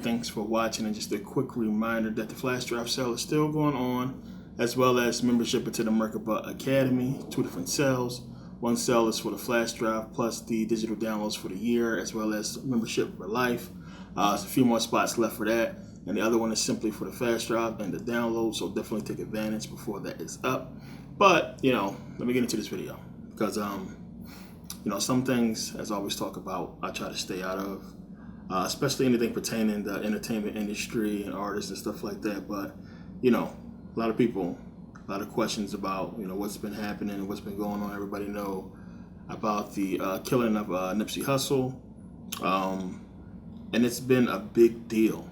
right, thanks for watching, and just a quick reminder that the flash drive sale is still going on, as well as membership into the Merkabah Academy, 2 different sales. One sale is for the flash drive plus the digital downloads for the year, as well as membership for life. There's a few more spots left for that, and the other one is simply for the flash drive and the download, so definitely take advantage before that is up. But, let me get into this video, because, some things, as I always talk about, I try to stay out of. Especially anything pertaining to the entertainment industry and artists and stuff like that. But, a lot of people, a lot of questions about, what's been happening and what's been going on. Everybody know about the killing of Nipsey Hussle. And it's been a big deal,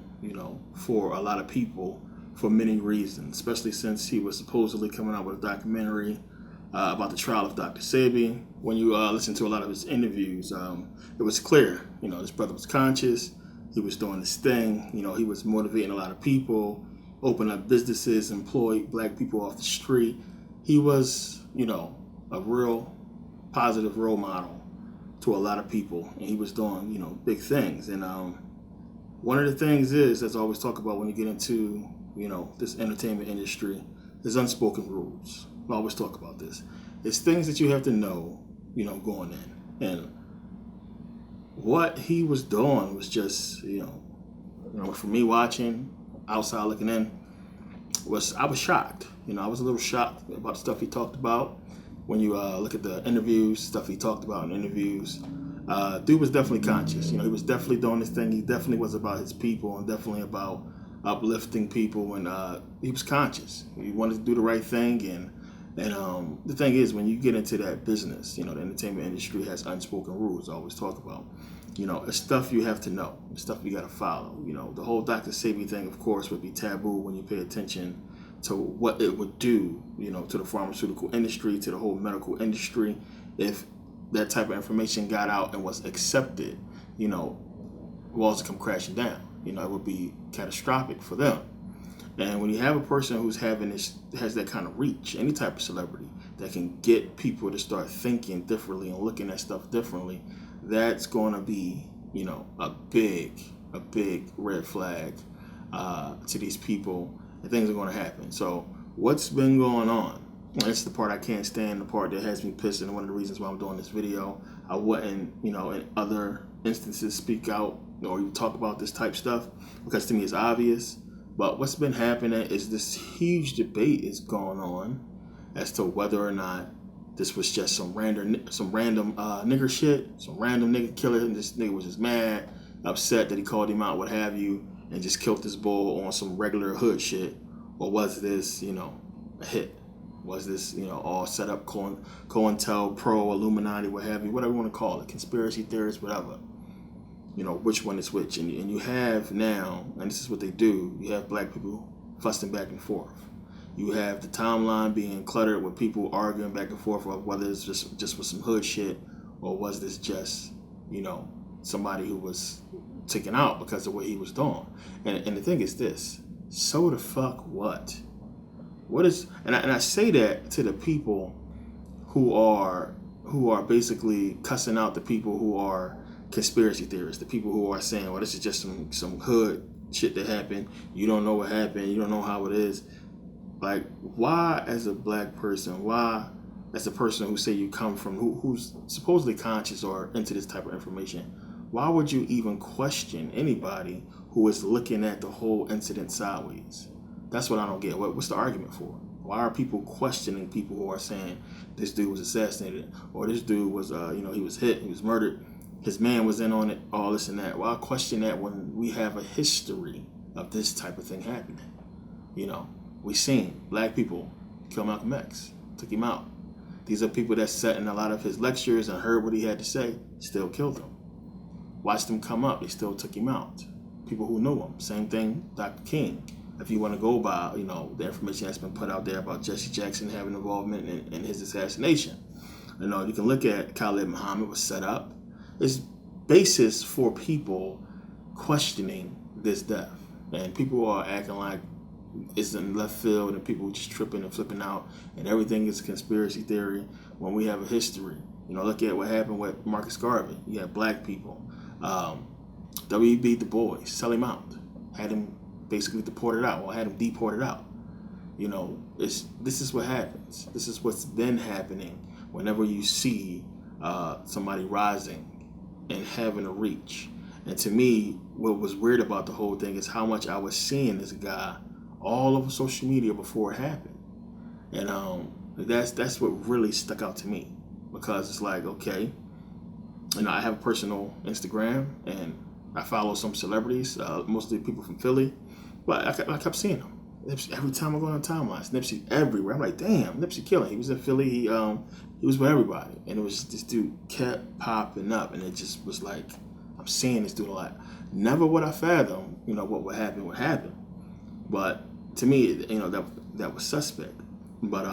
for a lot of people for many reasons, especially since he was supposedly coming out with a documentary about the trial of Dr. Sebi. When you listen to a lot of his interviews, it was clear, this brother was conscious. He was doing this thing. He was motivating a lot of people, open up businesses, employ black people off the street. He was, a real positive role model to a lot of people, and he was doing, big things. And one of the things is, as I always talk about when you get into, this entertainment industry, there's unspoken rules. I always talk about this. It's things that you have to know, going in. And what he was doing was just, for me watching, outside looking in, I was shocked. I was a little shocked about the stuff he talked about. When you look at the interviews, stuff he talked about in interviews, dude was definitely conscious. He was definitely doing this thing. He definitely was about his people and definitely about uplifting people. And he was conscious. He wanted to do the right thing. And the thing is, when you get into that business, the entertainment industry has unspoken rules. I always talk about, it's stuff you have to know, it's stuff you got to follow. The whole Dr. Sebi thing, of course, would be taboo when you pay attention to what it would do, to the pharmaceutical industry, to the whole medical industry. If that type of information got out and was accepted, walls would come crashing down. It would be catastrophic for them. And when you have a person who's has that kind of reach, any type of celebrity that can get people to start thinking differently and looking at stuff differently, that's going to be, a big red flag to these people, and things are going to happen. So what's been going on? That's the part I can't stand, the part that has me pissed, and one of the reasons why I'm doing this video. I wouldn't, in other instances, speak out or even talk about this type stuff, because to me it's obvious. But what's been happening is this huge debate is going on as to whether or not this was just some random nigger shit, some random nigga killer, and this nigga was just mad, upset that he called him out, what have you, and just killed this bull on some regular hood shit. Or was this, a hit? Was this, all set up, COINTELPRO, Illuminati, what have you, whatever you want to call it, conspiracy theories, whatever. Which one is which. And you have now, and this is what they do, you have black people fussing back and forth. You have the timeline being cluttered with people arguing back and forth of whether it's just with some hood shit, or was this just, somebody who was taken out because of what he was doing. And the thing is this, so the fuck what? What is, and I say that to the people who are basically cussing out the people who are conspiracy theorists, the people who are saying, well, this is just some hood shit that happened. You don't know what happened. You don't know how it is. Like, why as a black person, why as a person who say you come from, who's supposedly conscious or into this type of information, why would you even question anybody who is looking at the whole incident sideways? That's what I don't get. What's the argument for? Why are people questioning people who are saying this dude was assassinated, or this dude was, he was hit, he was murdered, his man was in on it, all this and that? Why question that when we have a history of this type of thing happening? We seen black people kill Malcolm X, took him out. These are people that sat in a lot of his lectures and heard what he had to say, still killed him. Watched him come up, they still took him out. People who knew him. Same thing, Dr. King. If you want to go by, the information that's been put out there about Jesse Jackson having involvement in his assassination. You can look at Khalid Muhammad was set up. It's basis for people questioning this death. And people are acting like it's in left field and people just tripping and flipping out and everything is a conspiracy theory when we have a history. Look at what happened with Marcus Garvey. You had black people. W.E.B. Du Bois, sell him out. had him basically deported out, or had him deported out. You know, this is what happens. This is what's been happening whenever you see somebody rising and having a reach. And to me, what was weird about the whole thing is how much I was seeing this guy all over social media before it happened. And that's what really stuck out to me, because it's like, okay, you know, I have a personal Instagram and I follow some celebrities, mostly people from Philly, but I kept seeing them. Nipsey, every time I go on timelines, Nipsey everywhere. I'm like, damn, Nipsey killing. He was in Philly. He was with everybody, and it was this dude kept popping up, and it just was like, I'm seeing this dude a lot. Never would I fathom, you know, what would happen. But to me, you know, that was suspect. But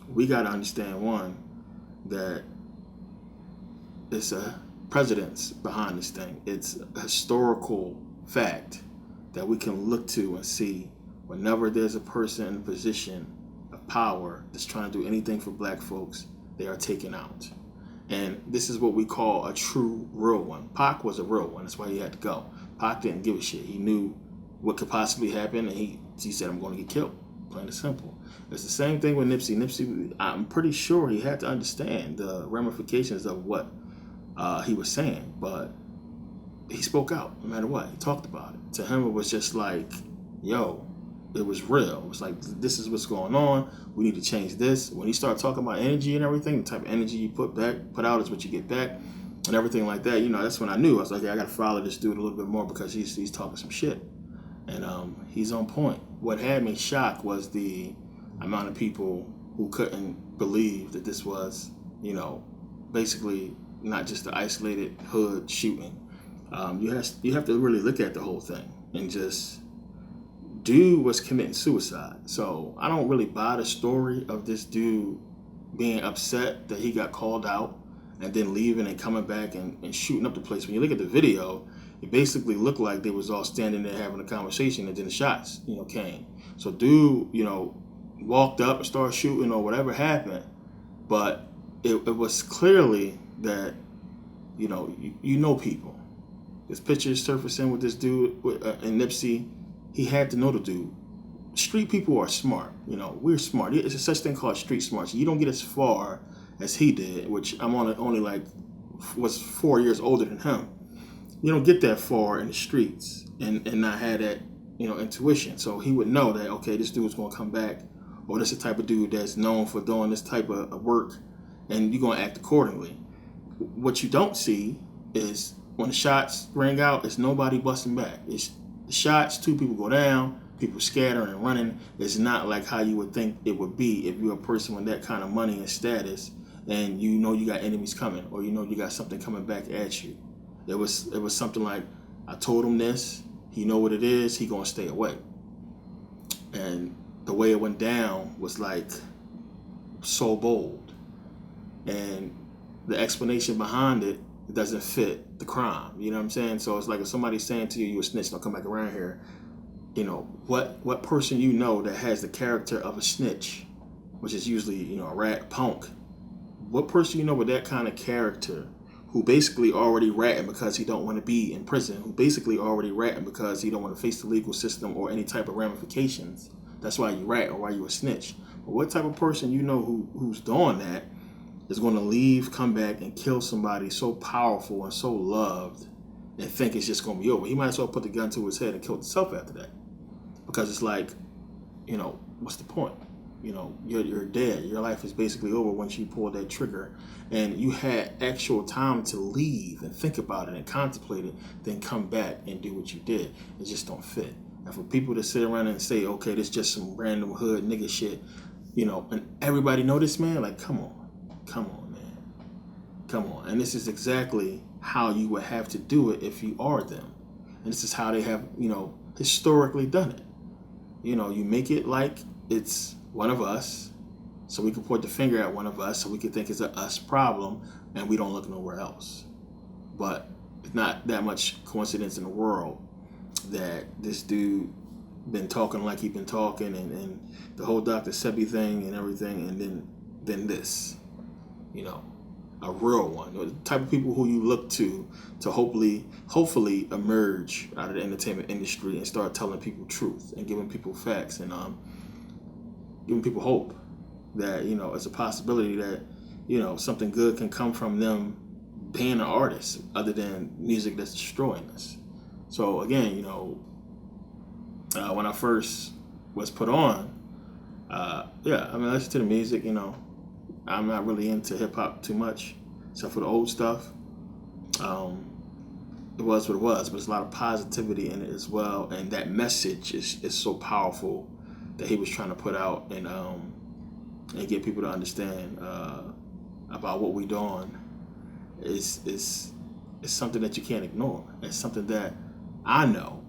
we got to understand, one, that it's a precedence behind this thing. It's a historical fact that we can look to and see whenever there's a person in a position of power that's trying to do anything for black folks, they are taken out. And this is what we call a true, real one. Pac was a real one. That's why he had to go. Pac didn't give a shit. He knew what could possibly happen, and he said, I'm going to get killed. Plain and simple. It's the same thing with Nipsey. Nipsey, I'm pretty sure he had to understand the ramifications of what he was saying, but he spoke out no matter what. He talked about it. To him, it was just like, yo, it was real. It was like, this is what's going on. We need to change this. When he started talking about energy and everything, the type of energy you put out is what you get back, and everything like that, you know, that's when I knew. I was like, yeah, I got to follow this dude a little bit more, because he's talking some shit. And he's on point. What had me shocked was the amount of people who couldn't believe that this was, you know, basically not just the isolated hood shooting. You have to really look at the whole thing, and just, dude was committing suicide. So I don't really buy the story of this dude being upset that he got called out and then leaving and coming back and shooting up the place. When you look at the video, it basically looked like they was all standing there having a conversation, and then the shots, you know, came. So dude, you know, walked up and started shooting or whatever happened, but it was clearly that, you know people. This picture is surfacing with this dude and Nipsey. He had to know the dude. Street people are smart. You know, we're smart. It's a such thing called street smart. So you don't get as far as he did, which I'm only like was 4 years older than him. You don't get that far in the streets and not have that, you know, intuition. So he would know that, okay, this dude's gonna come back, or this is the type of dude that's known for doing this type of work, and you're gonna act accordingly. What you don't see is when the shots rang out, it's nobody busting back. It's the shots, two people go down, people scattering and running. It's not like how you would think it would be if you're a person with that kind of money and status, and you know you got enemies coming, or you know you got something coming back at you. It was something like, I told him this, he know what it is, he gonna stay away. And the way it went down was like so bold, and the explanation behind it doesn't fit the crime. You know what I'm saying? So it's like if somebody's saying to you, you a snitch, don't come back around here. You know, what person you know that has the character of a snitch, which is usually, you know, a rat, punk. What person you know with that kind of character, who basically already ratting because he don't want to be in prison, who basically already ratting because he don't want to face the legal system or any type of ramifications. That's why you rat, or why you a snitch. But what type of person you know who's doing that is going to leave, come back, and kill somebody so powerful and so loved, and think it's just going to be over? He might as well put the gun to his head and kill himself after that. Because it's like, you know, what's the point? You know, you're dead. Your life is basically over once you pull that trigger. And you had actual time to leave and think about it and contemplate it, then come back and do what you did. It just don't fit. And for people to sit around and say, okay, this is just some random hood nigga shit, you know, and everybody know this, man, like, come on, man. Come on. And this is exactly how you would have to do it if you are them. And this is how they have, you know, historically done it. You know, you make it like it's one of us, so we can point the finger at one of us, so we can think it's a us problem, and we don't look nowhere else. But it's not that much coincidence in the world that this dude been talking like he been talking, and the whole Dr. Sebi thing and everything, and then this, you know. a real one, or the type of people who you look to hopefully emerge out of the entertainment industry and start telling people truth and giving people facts and giving people hope that, you know, it's a possibility that, you know, something good can come from them being an artist other than music that's destroying us. So again, you know, when I first was put on, I listen to the music, you know. I'm not really into hip hop too much, except for the old stuff. It was what it was, but there's a lot of positivity in it as well. And that message is so powerful that he was trying to put out and get people to understand about what we're doing. It's something that you can't ignore. It's something that I know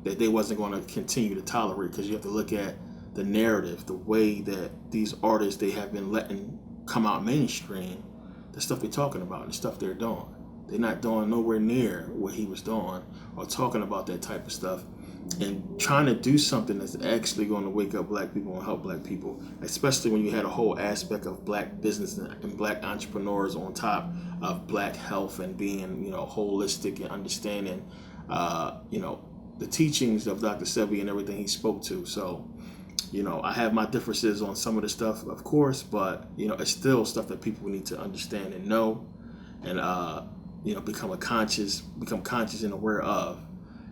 that they wasn't going to continue to tolerate, because you have to look at the narrative, the way that these artists, they have been letting come out mainstream, the stuff they're talking about, the stuff they're doing. They're not doing nowhere near what he was doing or talking about that type of stuff, and trying to do something that's actually going to wake up black people and help black people, especially when you had a whole aspect of black business and black entrepreneurs on top of black health and being, you know, holistic and understanding, you know, the teachings of Dr. Sebi and everything he spoke to. So, you know, I have my differences on some of the stuff, of course, but, you know, it's still stuff that people need to understand and know and, you know, become conscious and aware of.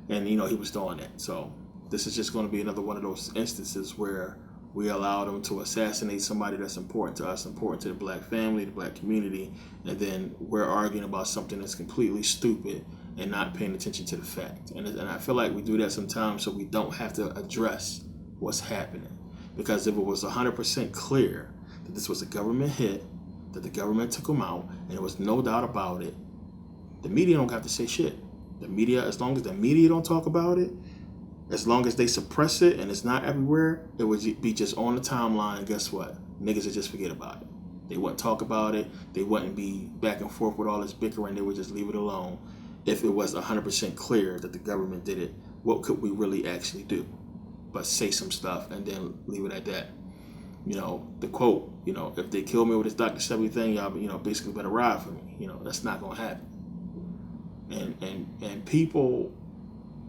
And, you know, he was doing that. So this is just going to be another one of those instances where we allowed him to assassinate somebody that's important to us, important to the black family, the black community, and then we're arguing about something that's completely stupid and not paying attention to the fact. And I feel like we do that sometimes so we don't have to address what's happening. Because if it was 100% clear that this was a government hit, that the government took him out, and there was no doubt about it, the media don't have to say shit. The media, as long as the media don't talk about it, as long as they suppress it and it's not everywhere, it would be just on the timeline. Guess what? Niggas would just forget about it. They wouldn't talk about it. They wouldn't be back and forth with all this bickering. They would just leave it alone. If it was 100% clear that the government did it, what could we really actually do? But say some stuff and then leave it at that. You know, the quote, you know, if they kill me with this Dr. Sebi thing, y'all, you know, basically better ride for me. You know, that's not gonna happen. And people,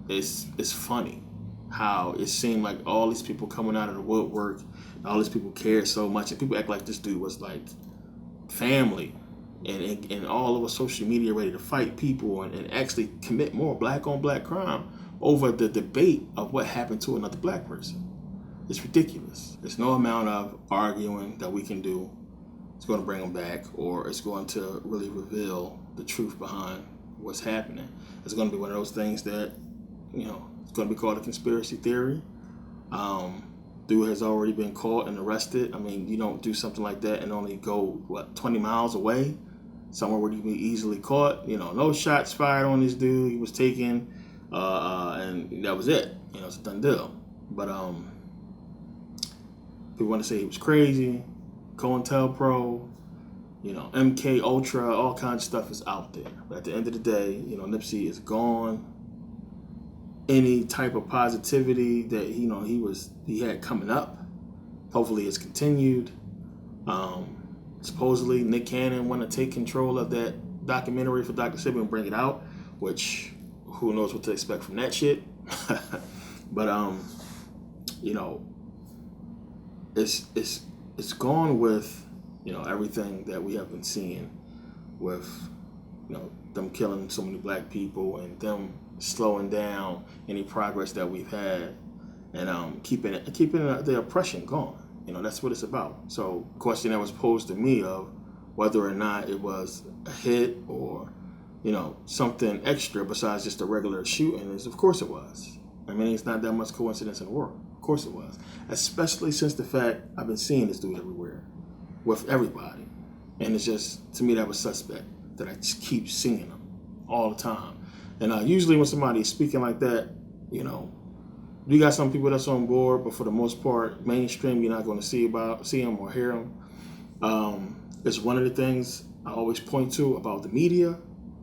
it's funny how it seemed like all these people coming out of the woodwork, all these people cared so much, and people act like this dude was like family, and all over social media ready to fight people and actually commit more black on black crime over the debate of what happened to another black person. It's ridiculous. There's no amount of arguing that we can do. It's going to bring them back, or it's going to really reveal the truth behind what's happening. It's going to be one of those things that, you know, it's going to be called a conspiracy theory. Dude has already been caught and arrested. I mean, you don't do something like that and only go, 20 miles away, somewhere where you can be easily caught. You know, no shots fired on this dude. He was taken, and that was it. You know, it's a done deal. But people want to say he was crazy. COINTELPRO, you know, MK Ultra, all kinds of stuff is out there. But at the end of the day, you know, Nipsey is gone. Any type of positivity that, you know, he had coming up, hopefully it's continued. Supposedly Nick Cannon want to take control of that documentary for Dr. Sebi and bring it out, which who knows what to expect from that shit. But you know, it's gone with, you know, everything that we have been seeing with, you know, them killing so many black people and them slowing down any progress that we've had, and keeping the oppression going. You know, that's what it's about. So the question that was posed to me of whether or not it was a hit or, you know, something extra besides just a regular shooting is, of course it was. I mean, it's not that much coincidence in the world. Of course it was. Especially since the fact I've been seeing this dude everywhere with everybody. And it's just, to me, that was suspect that I just keep seeing him all the time. And usually when somebody is speaking like that, you know, you got some people that's on board, but for the most part, mainstream, you're not going to see him or hear him. It's one of the things I always point to about the media,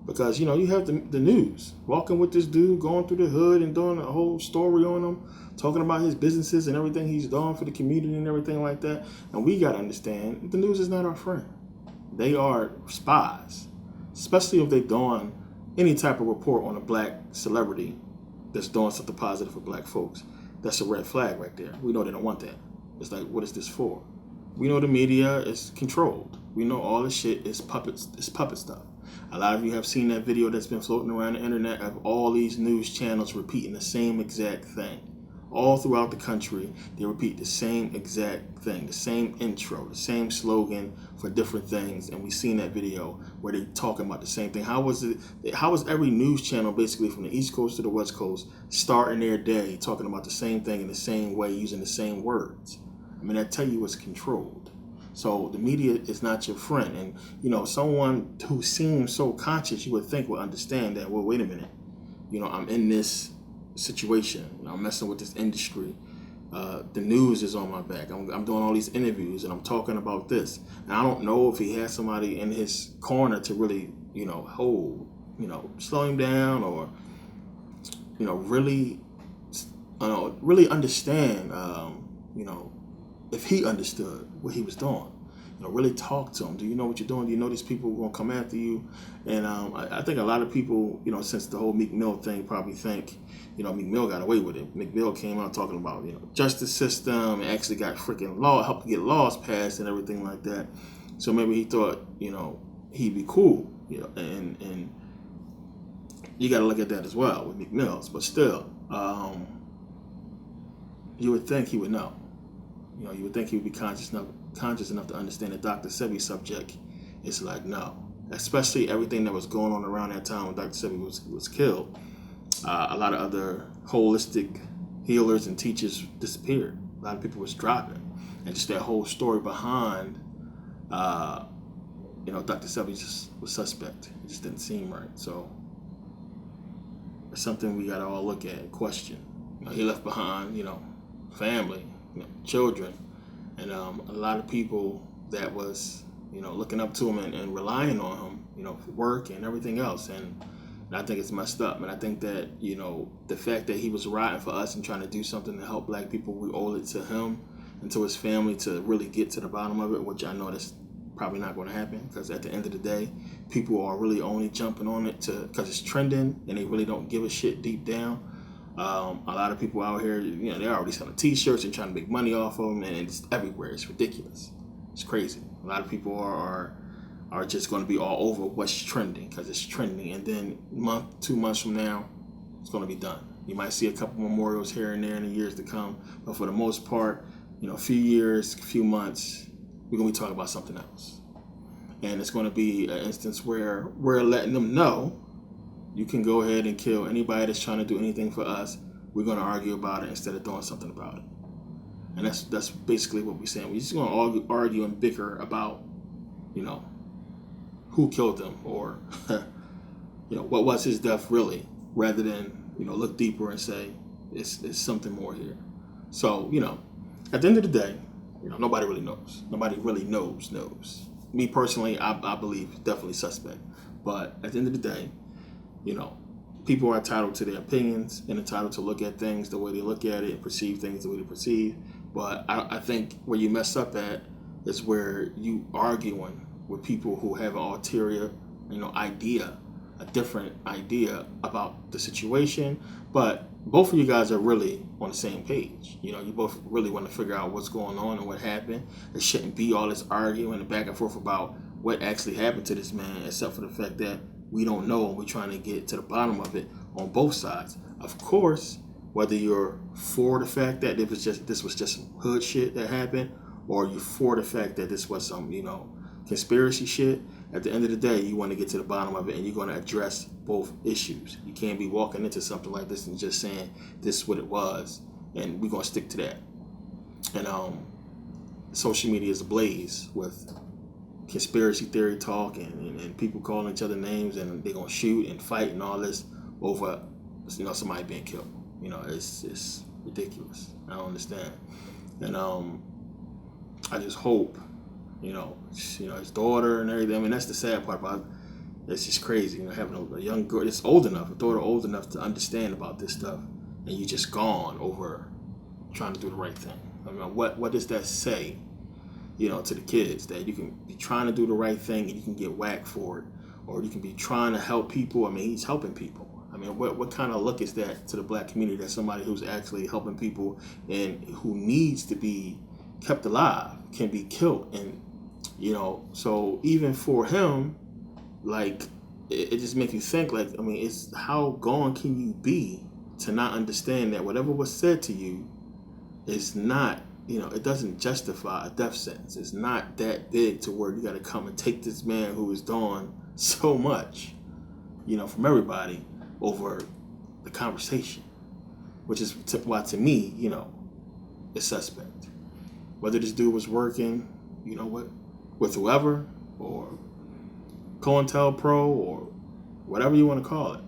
because, you know, you have the news walking with this dude, going through the hood and doing a whole story on him, talking about his businesses and everything he's done for the community and everything like that. And we got to understand, the news is not our friend. They are spies, especially if they're doing any type of report on a black celebrity that's doing something positive for black folks. That's a red flag right there. We know they don't want that. It's like, what is this for? We know the media is controlled. We know all this shit is puppets. It's puppet stuff. A lot of you have seen that video that's been floating around the internet of all these news channels repeating the same exact thing. All throughout the country, they repeat the same exact thing, the same intro, the same slogan for different things. And we've seen that video where they're talking about the same thing. How was every news channel, basically from the East Coast to the West Coast, starting their day talking about the same thing in the same way, using the same words? I mean, I tell you, it's controlled. So the media is not your friend. And, you know, someone who seems so conscious, you would think would understand that, well, wait a minute. You know, I'm in this situation. You know, I'm messing with this industry. The news is on my back. I'm doing all these interviews and I'm talking about this. And I don't know if he has somebody in his corner to really, you know, hold, you know, slow him down or, you know, really understand, you know, if he understood what he was doing. You know, really talk to him. Do you know what you're doing? Do you know these people are going to come after you? And I think a lot of people, you know, since the whole Meek Mill thing, probably think, you know, Meek Mill got away with it. Meek Mill came out talking about, you know, justice system and actually got freaking law, helped get laws passed and everything like that. So maybe he thought, you know, he'd be cool, you know, and you got to look at that as well with Meek Mills. But still, you would think he would know. You know, you would think he would be conscious enough to understand that Dr. Sebi's subject is like, no. Especially everything that was going on around that time when Dr. Sebi was killed. A lot of other holistic healers and teachers disappeared. A lot of people was dropping. And just that whole story behind, you know, Dr. Sebi just was suspect. It just didn't seem right. So it's something we got to all look at and question. You know, he left behind, you know, family, you know, children, and a lot of people that was, you know, looking up to him and relying on him, you know, for work and everything else. And I think it's messed up. And I think that, you know, the fact that he was riding for us and trying to do something to help black people, we owe it to him and to his family to really get to the bottom of it, which I know that's probably not going to happen, because at the end of the day, people are really only jumping on it because it's trending and they really don't give a shit deep down. A lot of people out here, you know, they're already selling t-shirts and trying to make money off of them, and it's everywhere. It's ridiculous. It's crazy. A lot of people are just going to be all over what's trending because it's trending, and then month, 2 months from now, it's going to be done. You might see a couple memorials here and there in the years to come, but for the most part, you know, a few years, a few months, we're going to be talking about something else. And it's going to be an instance where we're letting them know, you can go ahead and kill anybody that's trying to do anything for us. We're going to argue about it instead of doing something about it. And that's basically what we're saying. We're just going to argue and bicker about, you know, who killed him, or, you know, what was his death really, rather than, you know, look deeper and say it's something more here. So, you know, at the end of the day, you know, nobody really knows. Nobody really knows. Me personally, I believe definitely suspect. But at the end of the day, you know, people are entitled to their opinions and entitled to look at things the way they look at it and perceive things the way they perceive. But I think where you mess up at is where you arguing with people who have an ulterior, you know, idea, a different idea about the situation. But both of you guys are really on the same page. You know, you both really want to figure out what's going on and what happened. There shouldn't be all this arguing and back and forth about what actually happened to this man, except for the fact that we don't know, and we're trying to get to the bottom of it on both sides. Of course, whether you're for the fact that this was just some hood shit that happened, or you're for the fact that this was some, you know, conspiracy shit, at the end of the day, you want to get to the bottom of it, and you're going to address both issues. You can't be walking into something like this and just saying this is what it was, and we're going to stick to that. And social media is ablaze with conspiracy theory talk and people calling each other names, and they're gonna shoot and fight and all this over, you know, somebody being killed. You know, it's ridiculous. I don't understand. And I just hope, you know, his daughter and everything. I mean, that's the sad part about it. It's just crazy, you know, having a young girl that's old enough, a daughter old enough to understand about this stuff, and you just gone over trying to do the right thing. I mean, what does that say to the kids, that you can be trying to do the right thing and you can get whacked for it, or you can be trying to help people. I mean, he's helping people. I mean, what kind of look is that to the black community, that somebody who's actually helping people and who needs to be kept alive can be killed? And so even for him, like, it just makes you think, like, I mean, it's how gone can you be to not understand that whatever was said to you is not, it doesn't justify a death sentence. It's not that big to where you got to come and take this man who is doing so much, from everybody over the conversation, which is why to me, it's suspect. Whether this dude was working, with whoever, or COINTELPRO, or whatever you want to call it.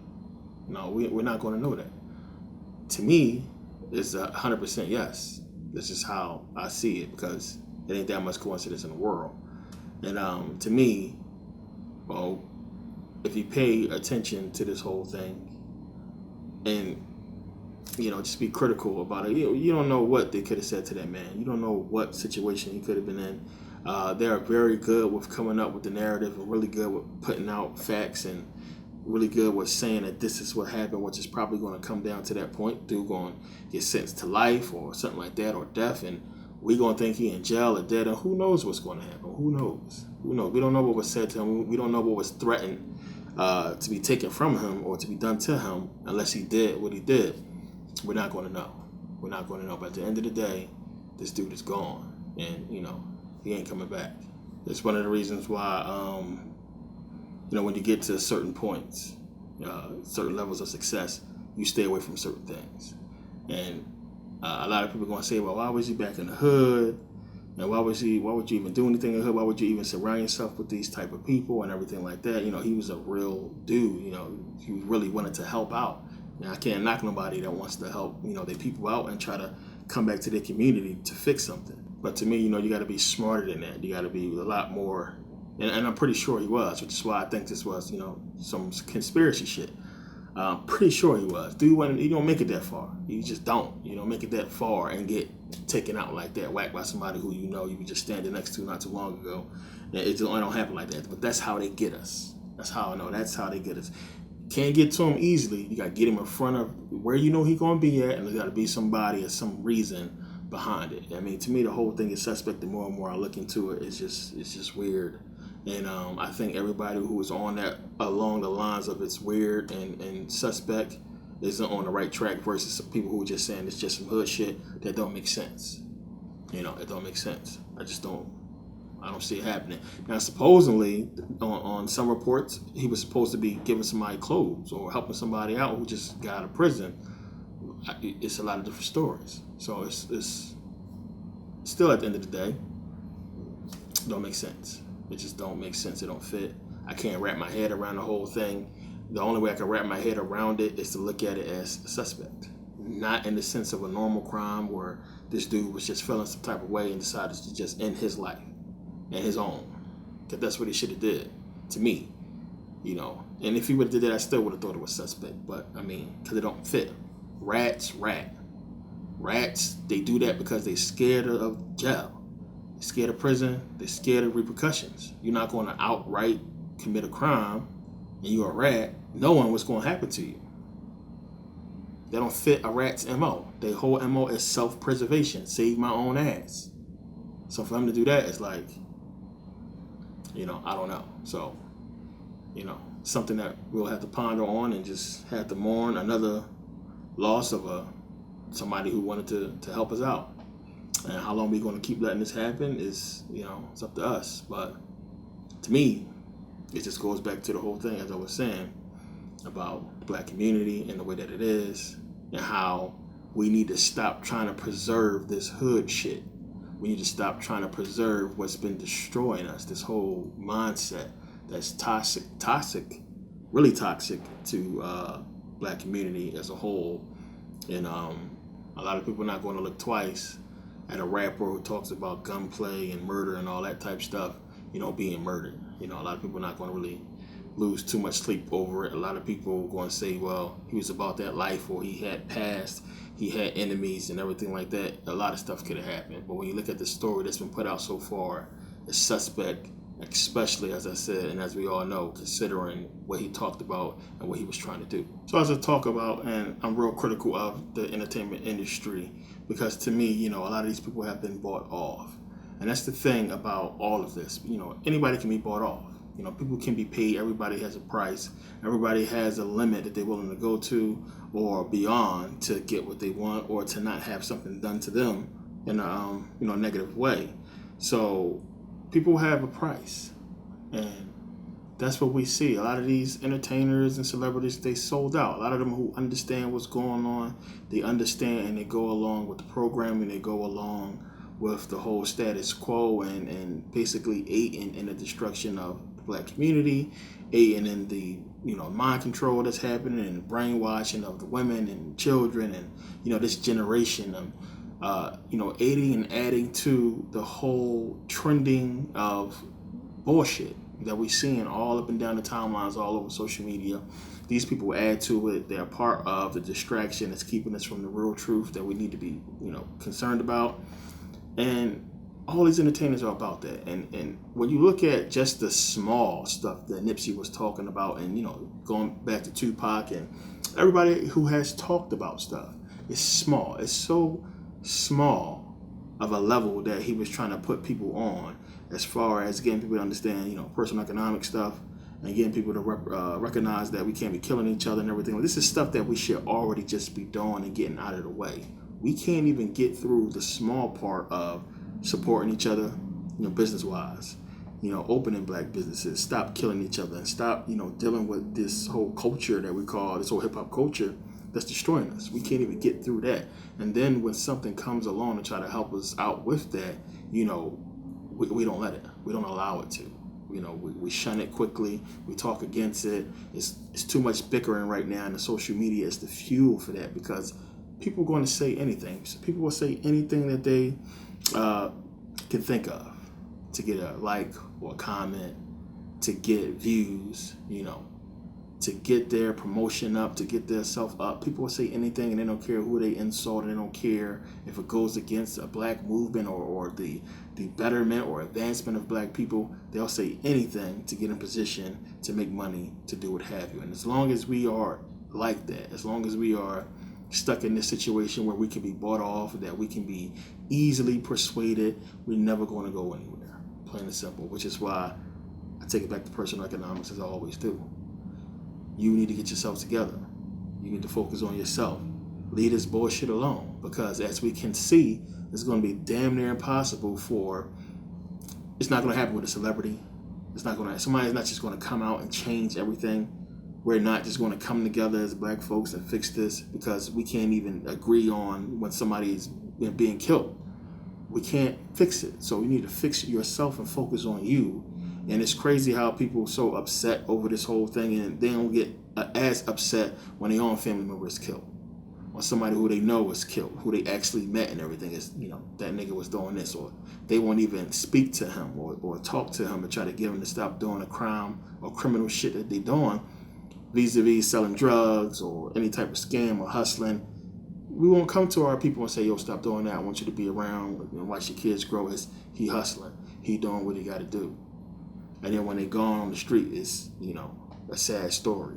No, we're not going to know that. To me, it's 100% yes. That's just how I see it, because it ain't that much coincidence in the world. And to me, well, if you pay attention to this whole thing and, just be critical about it, you don't know what they could have said to that man. You don't know what situation he could have been in. They're very good with coming up with the narrative, and really good with putting out facts, and really good with saying that this is what happened, which is probably going to come down to that point. Dude going to get sentenced to life or something like that, or death, and we going to think he in jail or dead, and who knows what's going to happen? Who knows? We don't know what was said to him. We don't know what was threatened to be taken from him or to be done to him, unless he did what he did. We're not going to know. We're not going to know. But at the end of the day, this dude is gone, and he ain't coming back. It's one of the reasons why when you get to certain points, certain levels of success, you stay away from certain things. And a lot of people are going to say, well, why was he back in the hood? And why would you even do anything in the hood? Why would you even surround yourself with these type of people and everything like that? He was a real dude. He really wanted to help out. And I can't knock nobody that wants to help, their people out and try to come back to their community to fix something. But to me, you got to be smarter than that. You got to be a lot more. And I'm pretty sure he was, which is why I think this was, some conspiracy shit. I'm pretty sure he was. Dude, you don't make it that far. You just don't. You don't make it that far and get taken out like that, whacked by somebody who you were just standing next to not too long ago. It don't happen like that. But that's how they get us. That's how I know. That's how they get us. Can't get to him easily. You got to get him in front of where he's going to be at, and there's got to be somebody or some reason behind it. I mean, to me, the whole thing is suspect. The more and more I look into it, it's just weird. And I think everybody who is on that along the lines of it's weird and suspect isn't on the right track, versus some people who are just saying it's just some hood shit that don't make sense. It don't make sense. I don't see it happening. Now, supposedly, on some reports, he was supposed to be giving somebody clothes or helping somebody out who just got out of prison. It's a lot of different stories. So it's still, at the end of the day, don't make sense. It just don't make sense. It don't fit. I can't wrap my head around the whole thing. The only way I can wrap my head around it is to look at it as suspect. Not in the sense of a normal crime where this dude was just feeling some type of way and decided to just end his life and his own. Because that's what he should have did, to me. And if he would have did that, I still would have thought it was suspect. But, I mean, because it don't fit. Rats, they do that because they're scared of jail. They're scared of prison. They're scared of repercussions. You're not going to outright commit a crime and you're a rat knowing what's going to happen to you. They don't fit a rat's MO. Their whole MO is self-preservation. Save my own ass. So for him to do that, it's like, I don't know. So, something that we'll have to ponder on and just have to mourn another loss of somebody who wanted to help us out. And how long we're going to keep letting this happen is, it's up to us. But to me, it just goes back to the whole thing, as I was saying, about the black community and the way that it is, and how we need to stop trying to preserve this hood shit. We need to stop trying to preserve what's been destroying us, this whole mindset that's toxic, really toxic to black community as a whole. And a lot of people are not going to look twice at a rapper who talks about gunplay and murder and all that type stuff, being murdered. A lot of people are not going to really lose too much sleep over it. A lot of people are going to say, well, he was about that life, or he had past, he had enemies and everything like that. A lot of stuff could have happened. But when you look at the story that's been put out so far, it's suspect, especially, as I said, and as we all know, considering what he talked about and what he was trying to do. So as I talk about, and I'm real critical of the entertainment industry, because to me, a lot of these people have been bought off. And that's the thing about all of this. Anybody can be bought off. People can be paid. Everybody has a price. Everybody has a limit that they're willing to go to or beyond to get what they want, or to not have something done to them in a negative way. So people have a price, and that's what we see. A lot of these entertainers and celebrities, they sold out. A lot of them who understand what's going on, they understand and they go along with the programming. They go along with the whole status quo and basically aiding in the destruction of the black community, aiding in the mind control that's happening and brainwashing of the women and children and this generation of aiding and adding to the whole trending of bullshit that we're seeing all up and down the timelines, all over social media. These people add to it. They're part of the distraction that's keeping us from the real truth that we need to be concerned about. And all these entertainers are about that. And when you look at just the small stuff that Nipsey was talking about, and going back to Tupac and everybody who has talked about stuff, it's small. It's so small of a level that he was trying to put people on, as far as getting people to understand personal economic stuff, and getting people to recognize that we can't be killing each other and everything. This is stuff that we should already just be doing and getting out of the way. We can't even get through the small part of supporting each other, business-wise. Opening black businesses, stop killing each other, and stop, dealing with this whole culture that we call, this whole hip-hop culture that's destroying us. We can't even get through that. And then when something comes along to try to help us out with that, we don't let it. We don't allow it to. We shun it quickly. We talk against it. It's too much bickering right now, and the social media is the fuel for that, because people are going to say anything. People will say anything that they can think of to get a like or a comment, to get views, to get their promotion up, to get their self up. People will say anything, and they don't care who they insult, and they don't care if it goes against a black movement or the betterment or advancement of black people. They'll say anything to get in position to make money, to do what have you. And as long as we are like that, as long as we are stuck in this situation where we can be bought off, that we can be easily persuaded, we're never going to go anywhere. Plain and simple. Which is why I take it back to personal economics, as I always do. You need to get yourself together. You need to focus on yourself. Leave this bullshit alone, because as we can see, it's going to be damn near impossible it's not going to happen with a celebrity. Somebody's not just going to come out and change everything. We're not just going to come together as black folks and fix this, because we can't even agree on when somebody is being killed. We can't fix it. So you need to fix it yourself and focus on you. And it's crazy how people are so upset over this whole thing, and they don't get as upset when their own family member is killed, or somebody who they know was killed, who they actually met and everything is, that nigga was doing this, or they won't even speak to him or talk to him and try to get him to stop doing a crime or criminal shit that they doing, vis-a-vis selling drugs or any type of scam or hustling. We won't come to our people and say, yo, stop doing that. I want you to be around and watch your kids grow. He hustling. He doing what he got to do. And then when they gone on the street, it's, a sad story.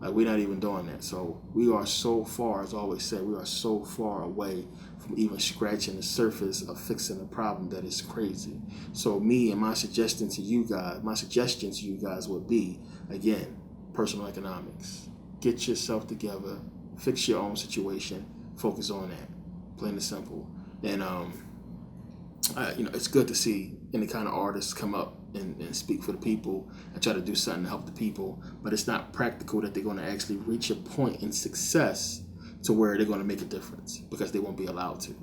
Like, we're not even doing that. So we are so far, as I always say, we are so far away from even scratching the surface of fixing the problem that is crazy. So me and my suggestion to you guys would be, again, personal economics. Get yourself together, fix your own situation, focus on that. Plain and simple. And it's good to see any kind of artists come up and speak for the people and try to do something to help the people, but it's not practical that they're going to actually reach a point in success to where they're going to make a difference, because they won't be allowed to.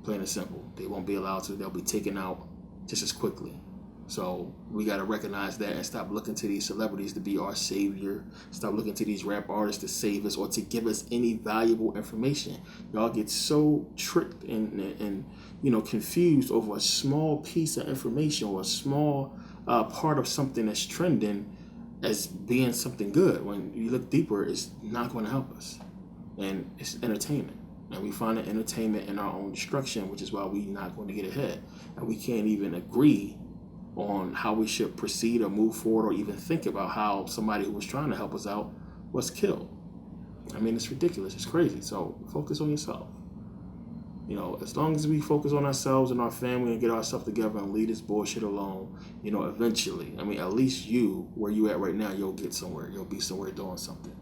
Plain and simple. They won't be allowed to. They'll be taken out just as quickly. So we got to recognize that and stop looking to these celebrities to be our savior. Stop looking to these rap artists to save us or to give us any valuable information. Y'all get so tricked and confused over a small piece of information or a small part of something that's trending, as being something good. When you look deeper, it's not going to help us. And it's entertainment. And we find the entertainment in our own destruction, which is why we're not going to get ahead. And we can't even agree on how we should proceed or move forward or even think about how somebody who was trying to help us out was killed. I mean, it's ridiculous. It's crazy. So focus on yourself. You know, as long as we focus on ourselves and our family and get ourselves together and leave this bullshit alone, you know, eventually, I mean, at least you, where you at right now, you'll get somewhere. You'll be somewhere doing something.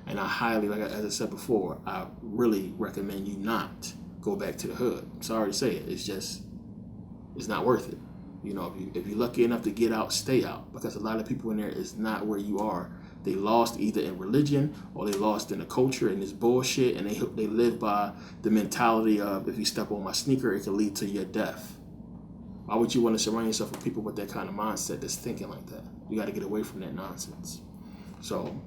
And I highly, as I said before, I really recommend you not go back to the hood. I'm sorry to say it. It's not worth it. You know, if you're lucky enough to get out, stay out. Because a lot of people in there is not where you are. They lost either in religion or they lost in the culture and this bullshit, and they live by the mentality of, if you step on my sneaker, it can lead to your death. Why would you want to surround yourself with people with that kind of mindset that's thinking like that? You got to get away from that nonsense. So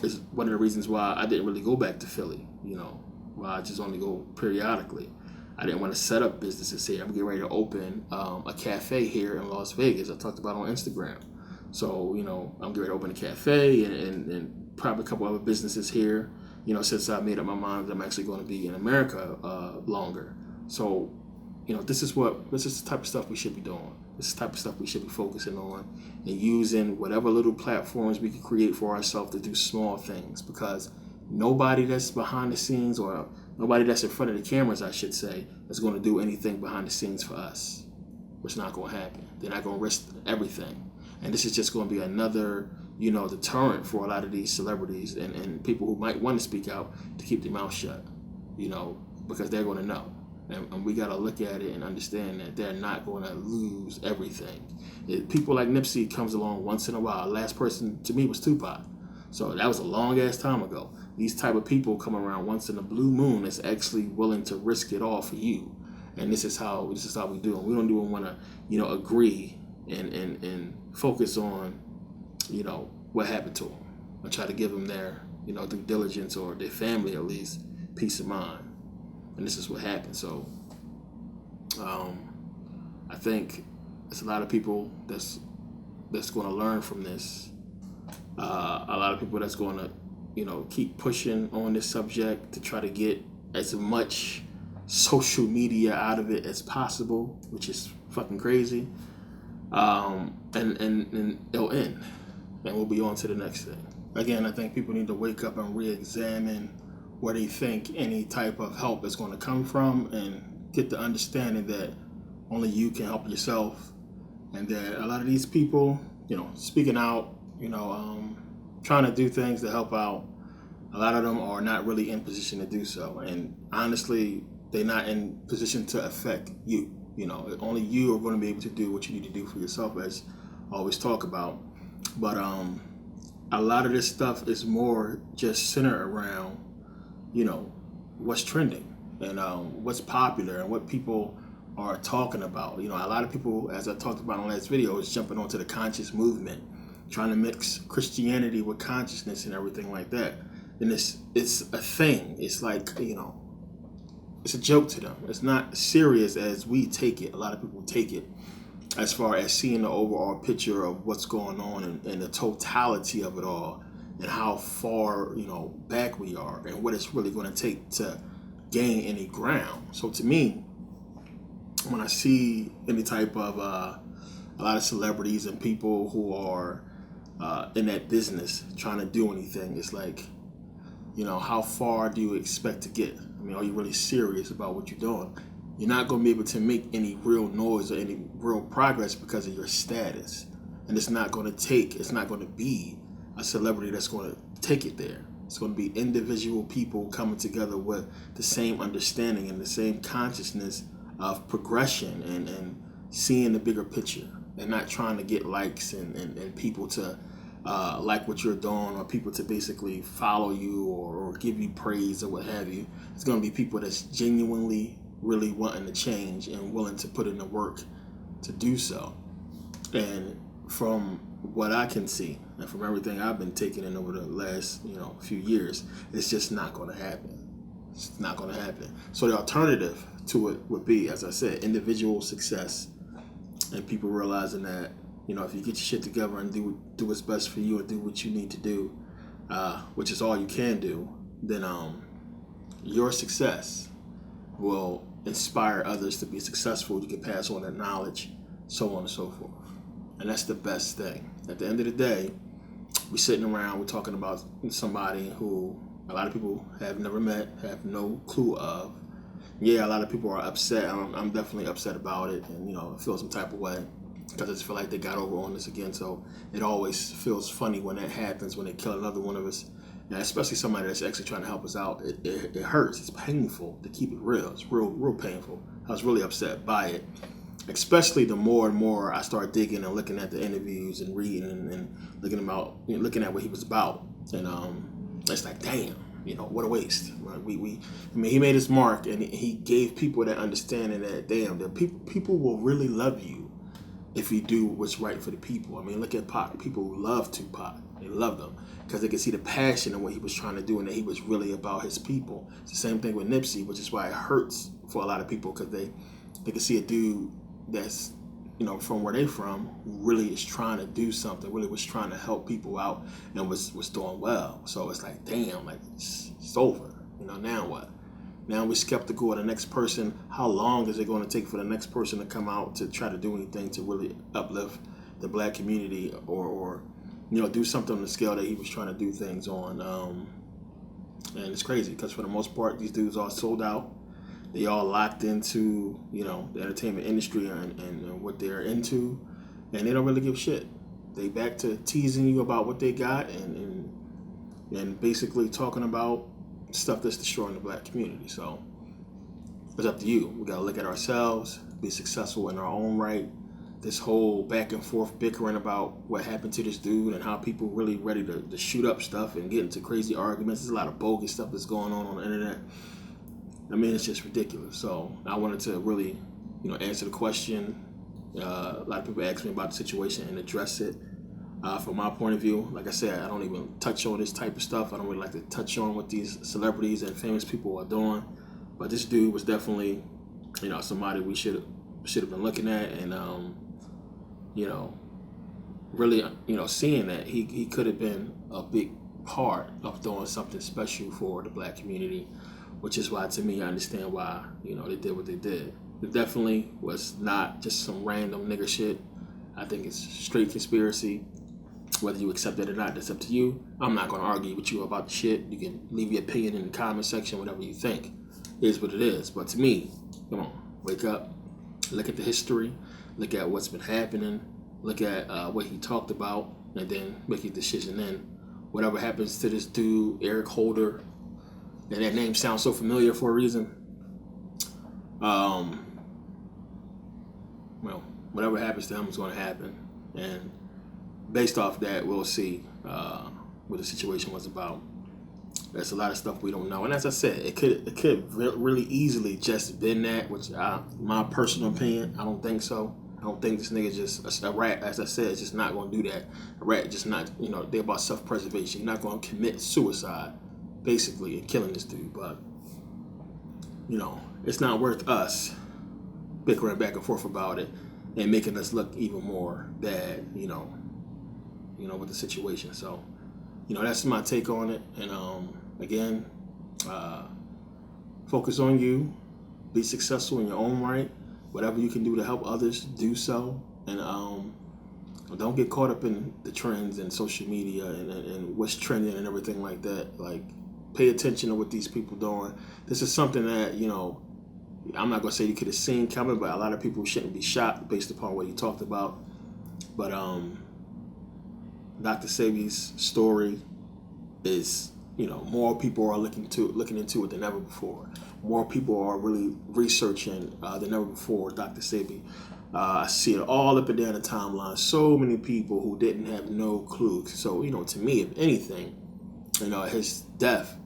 it's one of the reasons why I didn't really go back to Philly, you know, why I just only go periodically. I didn't want to set up businesses here. I'm getting ready to open a cafe here in Las Vegas. I talked about on Instagram. So, you know, I'm getting ready to open a cafe and probably a couple other businesses here, you know, since I made up my mind that I'm actually going to be in America longer. So, you know, this is the type of stuff we should be doing. This is the type of stuff we should be focusing on and using whatever little platforms we can create for ourselves to do small things, because nobody that's behind the scenes, or nobody that's in front of the cameras, I should say, is going to do anything behind the scenes for us. It's not going to happen. They're not going to risk everything. And this is just going to be another, you know, deterrent for a lot of these celebrities and people who might want to speak out to keep their mouth shut, you know, because they're going to know. And we got to look at it and understand that they're not going to lose everything. People like Nipsey comes along once in a while. Last person to me was Tupac. So that was a long ass time ago. These type of people come around once in a blue moon that's actually willing to risk it all for you. And this is how we do it. We don't even want to, you know, agree and focus on, you know, what happened to them, or try to give them their, you know, due diligence, or their family at least, peace of mind. And this is what happened. So I think there's a lot of people that's going to learn from this. A lot of people that's going to, you know, keep pushing on this subject to try to get as much social media out of it as possible, which is fucking crazy. And it'll end, and we'll be on to the next thing. Again, I think people need to wake up and re-examine where they think any type of help is going to come from, and get the understanding that only you can help yourself, and that a lot of these people, you know, speaking out, you know, trying to do things to help out, a lot of them are not really in position to do so. And honestly, they're not in position to affect you. You know, only you are going to be able to do what you need to do for yourself, as I always talk about. But a lot of this stuff is more just centered around, you know, what's trending and what's popular and what people are talking about. You know, a lot of people, as I talked about in the last video, is jumping onto the conscious movement, trying to mix Christianity with consciousness and everything like that. And it's a thing. It's like, you know, it's a joke to them. It's not serious as we take it. A lot of people take it as far as seeing the overall picture of what's going on and the totality of it all, and how far, you know, back we are, and what it's really going to take to gain any ground. So to me, when I see any type of a lot of celebrities and people who are in that business trying to do anything, it's like, you know, how far do you expect to get? I mean, are you really serious about what you're doing? You're not going to be able to make any real noise or any real progress because of your status. And it's not going to be a celebrity that's going to take it there. It's going to be individual people coming together with the same understanding and the same consciousness of progression and seeing the bigger picture, and not trying to get likes and people to like what you're doing, or people to basically follow you or give you praise or what have you. It's going to be people that's genuinely really wanting to change and willing to put in the work to do so. And from what I can see, and from everything I've been taking in over the last, you know, few years, it's just not going to happen. It's not going to happen. So the alternative to it would be, as I said, individual success, and people realizing that, if you get your shit together and do what's best for you and do what you need to do, which is all you can do, then your success will inspire others to be successful. You can pass on that knowledge, so on and so forth. And that's the best thing. At the end of the day, we're sitting around, we're talking about somebody who a lot of people have never met, have no clue of. Yeah, a lot of people are upset. I'm definitely upset about it, and I feel some type of way because I just feel like they got over on this again. So it always feels funny when that happens, when they kill another one of us, and especially somebody that's actually trying to help us out. It hurts. It's painful, to keep it real. It's real painful. I was really upset by it, especially the more and more I start digging and looking at the interviews and reading and looking at what he was about, and it's like, damn, what a waste. Right? He made his mark, and he gave people that understanding that, damn, that people will really love you if you do what's right for the people. I mean, look at Pac. People love Tupac. They loved him because they could see the passion in what he was trying to do and that he was really about his people. It's the same thing with Nipsey, which is why it hurts for a lot of people, because they can see a dude that's, from where they from, really is trying to do something, really was trying to help people out and was doing well. So it's like, damn, like it's over. Now what? Now we're skeptical of the next person. How long is it going to take for the next person to come out to try to do anything to really uplift the black community or do something on the scale that he was trying to do things on? And it's crazy because for the most part, these dudes are sold out. They all locked into, the entertainment industry and what they're into, and they don't really give a shit. They back to teasing you about what they got and basically talking about stuff that's destroying the black community. So it's up to you. We gotta look at ourselves, be successful in our own right. This whole back and forth bickering about what happened to this dude and how people really ready to shoot up stuff and get into crazy arguments. There's a lot of bogus stuff that's going on the internet. I mean, it's just ridiculous. So I wanted to really, answer the question. A lot of people ask me about the situation and address it. From my point of view, like I said, I don't even touch on this type of stuff. I don't really like to touch on what these celebrities and famous people are doing. But this dude was definitely, somebody we should have been looking at, and really, seeing that he could have been a big part of doing something special for the black community, which is why, to me, I understand why, they did what they did. It definitely was not just some random nigger shit. I think it's straight conspiracy. Whether you accept it or not, that's up to you. I'm not going to argue with you about the shit. You can leave your opinion in the comment section, whatever you think. It is what it is. But to me, come on, wake up, look at the history, look at what's been happening, look at what he talked about, and then make your decision then. Whatever happens to this dude, Eric Holder, and that name sounds so familiar for a reason. Well, whatever happens to him is going to happen. And based off that, we'll see what the situation was about. There's a lot of stuff we don't know. And as I said, it could really easily just been that, which my personal opinion, I don't think so. I don't think this nigga just, a rat, as I said, is just not going to do that. A rat just not, they're about self-preservation. You're not going to commit suicide, basically, and killing this dude. But, it's not worth us bickering back and forth about it and making us look even more bad, with the situation. So, that's my take on it. And again, focus on you, be successful in your own right. Whatever you can do to help others, do so. And don't get caught up in the trends and social media and what's trending and everything like that. Like, pay attention to what these people doing. This is something that, I'm not going to say you could have seen coming, but a lot of people shouldn't be shocked based upon what you talked about. But Dr. Sebi's story is, more people are looking into it than ever before. More people are really researching than ever before Dr. Sebi. I see it all up and down the timeline. So many people who didn't have no clue. So, to me, if anything, his death,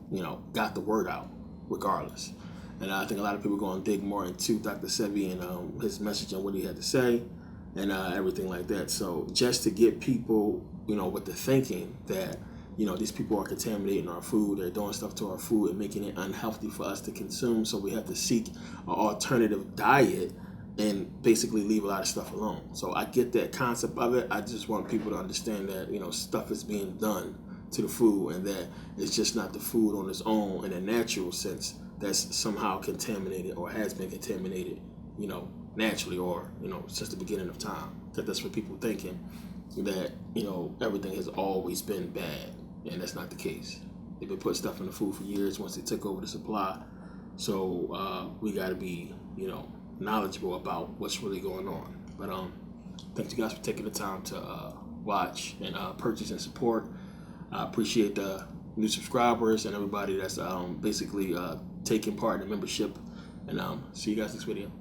got the word out regardless. And I think a lot of people are going to dig more into Dr. Sebi and his message and what he had to say and everything like that. So just to get people, with the thinking that, these people are contaminating our food, they're doing stuff to our food and making it unhealthy for us to consume. So we have to seek an alternative diet and basically leave a lot of stuff alone. So I get that concept of it. I just want people to understand that, you know, stuff is being done to the food, and that it's just not the food on its own in a natural sense that's somehow contaminated or has been contaminated, you know, naturally, or, you know, since the beginning of time. Because that's what people thinking, that, you know, everything has always been bad, and that's not the case. They've been putting stuff in the food for years once they took over the supply. So we got to be, you know, knowledgeable about what's really going on. But thank you guys for taking the time to watch and purchase and support. I appreciate the new subscribers and everybody that's basically taking part in the membership. And see you guys next video.